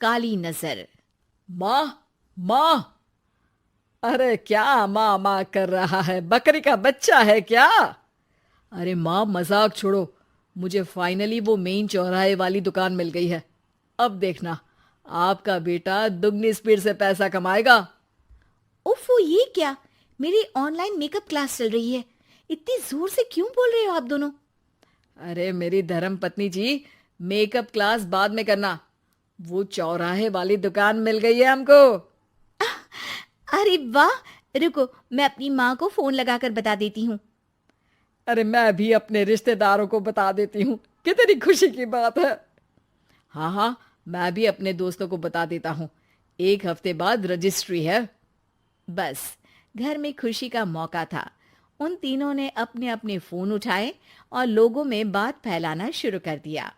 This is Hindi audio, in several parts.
काली नजर। माँ, माँ। अरे क्या माँ माँ कर रहा है? बकरी का बच्चा है क्या? अरे माँ, मजाक छोड़ो। मुझे फाइनली वो मेन चौराहे वाली दुकान मिल गई है। अब देखना, आपका बेटा दुगनी स्पीड से पैसा कमाएगा। उफ, ये क्या? मेरी ऑनलाइन मेकअप क्लास चल रही है। इतनी जोर से क्यों बोल रहे हो आप दोनों? अरे मेरी धर्म पत्नी जी, मेकअप क्लास बाद में करना। वो चौराहे वाली दुकान मिल गई है हमको। अरे वाह! रुको, मैं अपनी माँ को फोन लगाकर बता देती हूँ। अरे मैं भी अपने रिश्तेदारों को बता देती हूँ। कितनी खुशी की बात है। हाँ हाँ, मैं भी अपने दोस्तों को बता देता हूँ। 1 हफ्ते बाद रजिस्ट्री है। बस, घर में खुशी का मौका था। उन तीनों ने अपने अपने फोन उठाए और लोगों में बात फैलाना शुरू कर दिया।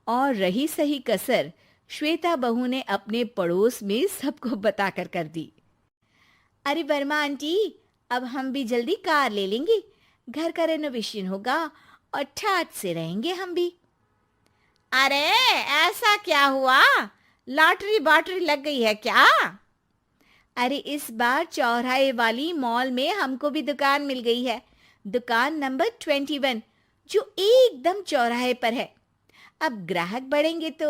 और रही सही कसर श्वेता बहू ने अपने पड़ोस में सबको बताकर कर दी। अरे वर्मा आंटी, अब हम भी जल्दी कार ले लेंगे। घर का रेनोवेशन होगा और ठाट से रहेंगे हम भी। अरे, ऐसा क्या हुआ? लॉटरी बाटरी लग गई है क्या? अरे, इस बार चौराहे वाली मॉल में हमको भी दुकान मिल गई है। दुकान नंबर 21, जो एकदम चौराहे पर है। अब ग्राहक बढ़ेंगे तो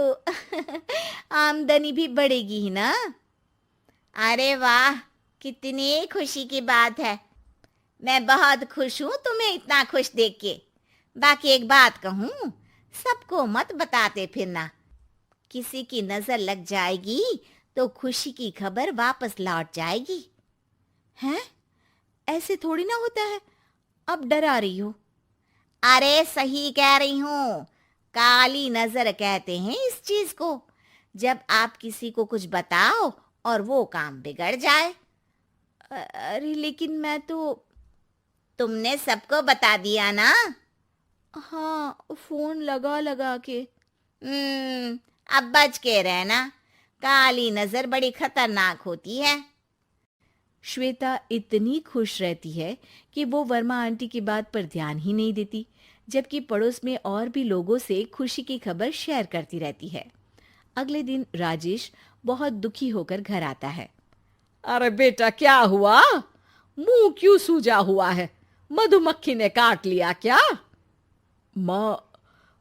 आमदनी भी बढ़ेगी ही ना। अरे वाह, कितनी खुशी की बात है। मैं बहुत खुश हूँ तुम्हें इतना खुश देख के। बाकी एक बात कहूँ, सबको मत बताते फिरना। किसी की नजर लग जाएगी तो खुशी की खबर वापस लौट जाएगी। हैं? ऐसे थोड़ी ना होता है। अब डरा रही हो? अरे सही कह रही हूँ। काली नजर कहते हैं इस चीज को, जब आप किसी को कुछ बताओ और वो काम बिगड़ जाए। अरे लेकिन मैं तो। तुमने सबको बता दिया ना? हाँ, फोन लगा लगा के। अब बच के रहना। काली नजर बड़ी खतरनाक होती है। श्वेता इतनी खुश रहती है कि वो वर्मा आंटी की बात पर ध्यान ही नहीं देती, जबकि पड़ोस में और भी लोगों से खुशी की खबर शेयर करती रहती है। अगले दिन राजेश बहुत दुखी होकर घर आता है। अरे बेटा, क्या हुआ? मुंह क्यों सूजा हुआ है? मधुमक्खी ने काट लिया क्या? माँ,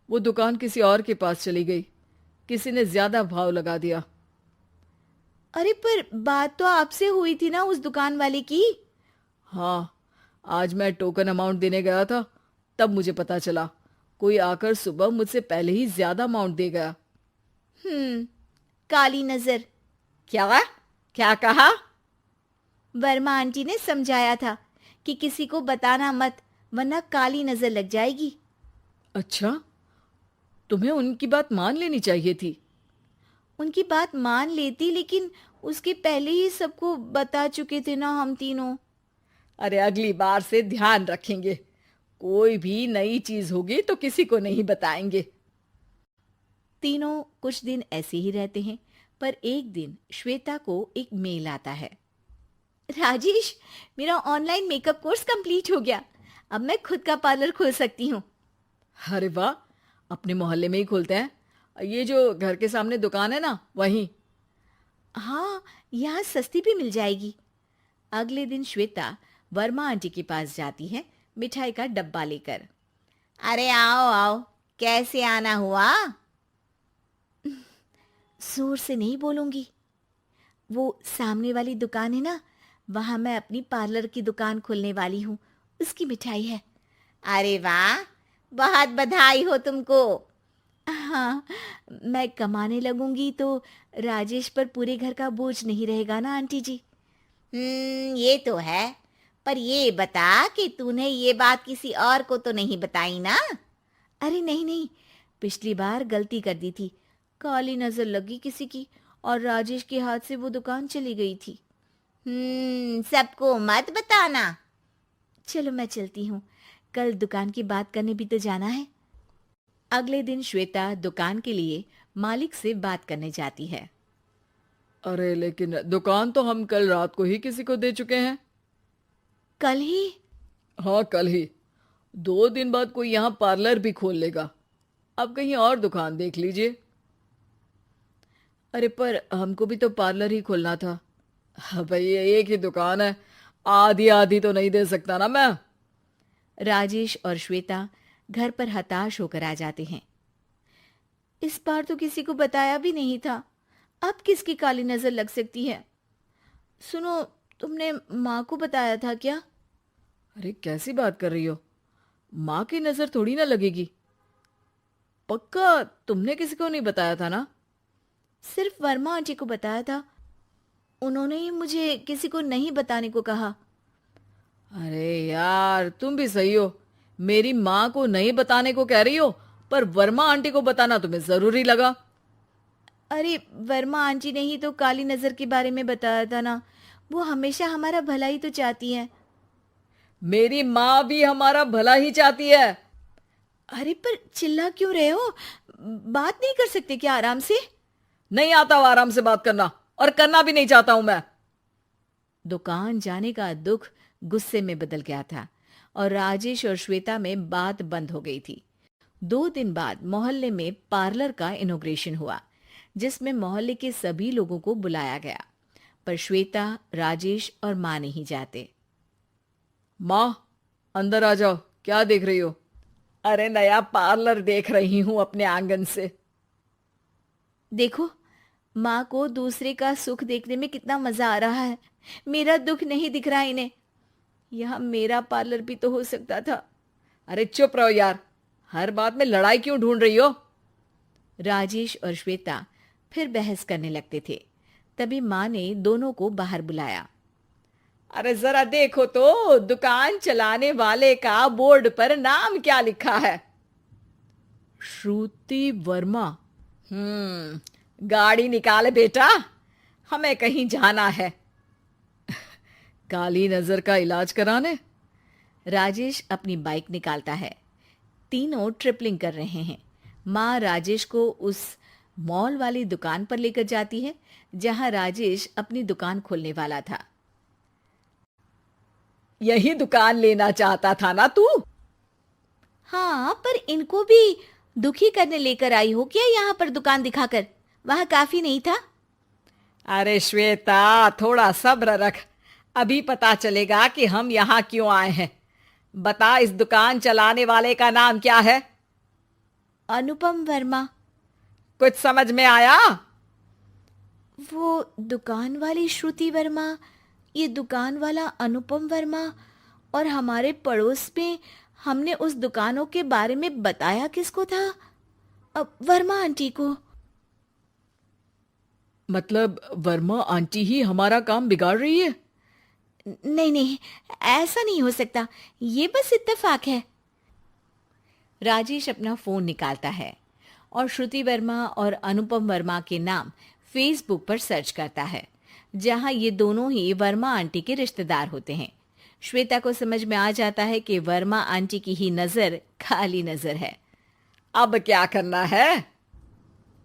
वो दुकान किसी और के पास चली गई। किसी ने ज्यादा भाव लगा दिया। अरे पर बात तो आपसे हुई थी ना उस दुकान वाले की। हाँ, आज मैं टोकन अमाउंट देने गया था, तब मुझे पता चला। कोई आकर सुबह मुझसे पहले ही ज्यादा अमाउंट दे गया। काली नजर। क्या? क्या कहा? वर्मा आंटी ने समझाया था कि किसी को बताना मत, वरना काली नजर लग जाएगी। अच्छा, तुम्हें उनकी बात मान लेनी चाहिए थी। उनकी बात मान लेती, लेकिन उसके पहले ही सबको बता चुके थे ना हम तीनों। अरे अगली बार से ध्यान रखेंगे। कोई भी नई चीज होगी तो किसी को नहीं बताएंगे। तीनों कुछ दिन ऐसे ही रहते हैं, पर एक दिन श्वेता को एक मेल आता है। राजेश, मेरा ऑनलाइन मेकअप कोर्स कंप्लीट हो गया। अब मैं खुद का पार्लर खोल सकती हूँ। अरे वाह, अपने मोहल्ले में ही खोलते हैं। ये जो घर के सामने दुकान है ना, वहीं। हाँ, यहाँ सस्ती भी मिल जाएगी। अगले दिन श्वेता वर्मा आंटी के पास जाती है, मिठाई का डब्बा लेकर। अरे आओ आओ, कैसे आना हुआ? जोर से नहीं बोलूंगी। वो सामने वाली दुकान है ना, वहां मैं अपनी पार्लर की दुकान खोलने वाली हूँ। उसकी मिठाई है। अरे वाह, बहुत बधाई हो तुमको। हाँ, मैं कमाने लगूंगी तो राजेश पर पूरे घर का बोझ नहीं रहेगा ना आंटी जी। ये तो है। पर ये बता कि तूने ये बात किसी और को तो नहीं बताई ना? अरे नहीं नहीं, पिछली बार गलती कर दी थी। काली नजर लगी किसी की और राजेश के हाथ से वो दुकान चली गई थी। सबको मत बताना। चलो मैं चलती हूँ, कल दुकान की बात करने भी तो जाना है। अगले दिन श्वेता दुकान के लिए मालिक से बात करने जाती है। अरे लेकिन दुकान तो हम कल रात को ही किसी को दे चुके हैं। कल ही? हाँ, कल ही। 2 दिन बाद कोई यहाँ पार्लर भी खोल लेगा। अब कहीं और दुकान देख लीजिए। अरे पर हमको भी तो पार्लर ही खोलना था। हाँ भाई, ये एक ही दुकान है, आधी आधी तो नहीं दे सकता ना मैं। राजेश और श्वेता घर पर हताश होकर आ जाते हैं। इस बार तो किसी को बताया भी नहीं था, अब किसकी काली नजर लग सकती है। सुनो, तुमने माँ को बताया था क्या? अरे कैसी बात कर रही हो, माँ की नजर थोड़ी ना लगेगी। पक्का तुमने किसी को नहीं बताया था ना? सिर्फ वर्मा आंटी को बताया था, उन्होंने ही मुझे किसी को नहीं बताने को कहा। अरे यार, तुम भी सही हो, मेरी माँ को नहीं बताने को कह रही हो, पर वर्मा आंटी को बताना तुम्हें जरूरी लगा। अरे वर्मा आंटी ने ही तो काली नजर के बारे में बताया था ना, वो हमेशा हमारा भला ही तो चाहती है। मेरी माँ भी हमारा भला ही चाहती है। अरे पर चिल्ला क्यों रहे हो? बात नहीं कर सकते क्या आराम से? नहीं आता वो आराम से बात करना, और करना भी नहीं चाहता हूं मैं। दुकान जाने का दुख गुस्से में बदल गया था और राजेश और श्वेता में बात बंद हो गई थी। 2 दिन बाद मोहल्ले में पार्लर का इनॉग्रेशन हुआ, जिसमें मोहल्ले के सभी लोगों को बुलाया गया, पर श्वेता, राजेश और माँ नहीं जाते। माँ, अंदर आ जाओ, क्या देख रही हो? अरे नया पार्लर देख रही हूं अपने आंगन से। देखो, माँ को दूसरे का सुख देखने में कितना मजा आ रहा है, मेरा दुख नहीं दिख रहा इन्हें। यह मेरा पार्लर भी तो हो सकता था। अरे चुप रहो यार, हर बात में लड़ाई क्यों ढूंढ रही हो? राजेश और श्वेता फिर बहस करने लगते थे। तभी माँ ने दोनों को बाहर बुलाया। अरे जरा देखो तो, दुकान चलाने वाले का बोर्ड पर नाम क्या लिखा है? श्रुति वर्मा। गाड़ी निकाले बेटा, हमें कहीं जाना है। काली नजर का इलाज कराने? राजेश अपनी बाइक निकालता है। तीनों ट्रिपलिंग कर रहे हैं। माँ राजेश को उस मॉल वाली दुकान पर लेकर जाती है जहां राजेश अपनी दुकान खोलने वाला था। यही दुकान लेना चाहता था ना तू? हाँ, पर इनको भी दुखी करने लेकर आई हो क्या यहाँ पर दुकान दिखाकर? वहां काफी नहीं था? अरे श्वेता, थोड़ा सब्र रख, अभी पता चलेगा कि हम यहाँ क्यों आए हैं। बता, इस दुकान चलाने वाले का नाम क्या है? अनुपम वर्मा। कुछ समझ में आया? वो दुकान वाली श्रुति वर्मा, ये दुकान वाला अनुपम वर्मा, और हमारे पड़ोस में हमने उस दुकानों के बारे में बताया किसको था? अब वर्मा आंटी को। मतलब वर्मा आंटी ही हमारा काम बिगाड़ रही है? नहीं नहीं, ऐसा नहीं हो सकता, ये बस इत्तेफाक है। राजेश अपना फोन निकालता है और श्रुति वर्मा और अनुपम वर्मा के नाम फेसबुक पर सर्च करता है, जहां ये दोनों ही वर्मा आंटी के रिश्तेदार होते हैं। श्वेता को समझ में आ जाता है कि वर्मा आंटी की ही नजर खाली नजर है। अब क्या करना है?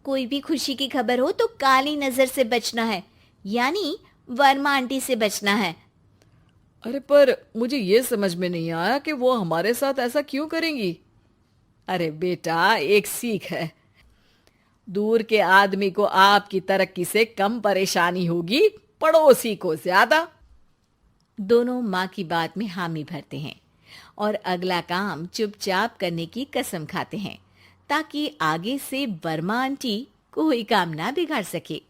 कोई भी खुशी की खबर हो तो काली नजर से बचना है, यानी वर्मा आंटी से बचना है। अरे पर मुझे ये समझ में नहीं आया कि वो हमारे साथ ऐसा क्यों करेंगी। अरे बेटा, एक सीख है, दूर के आदमी को आपकी तरक्की से कम परेशानी होगी, पड़ोसी को ज्यादा। दोनों माँ की बात में हामी भरते हैं और अगला काम चुपचाप करने की कसम खाते हैं, ताकि आगे से वर्मा आंटी कोई काम ना बिगाड़ सके।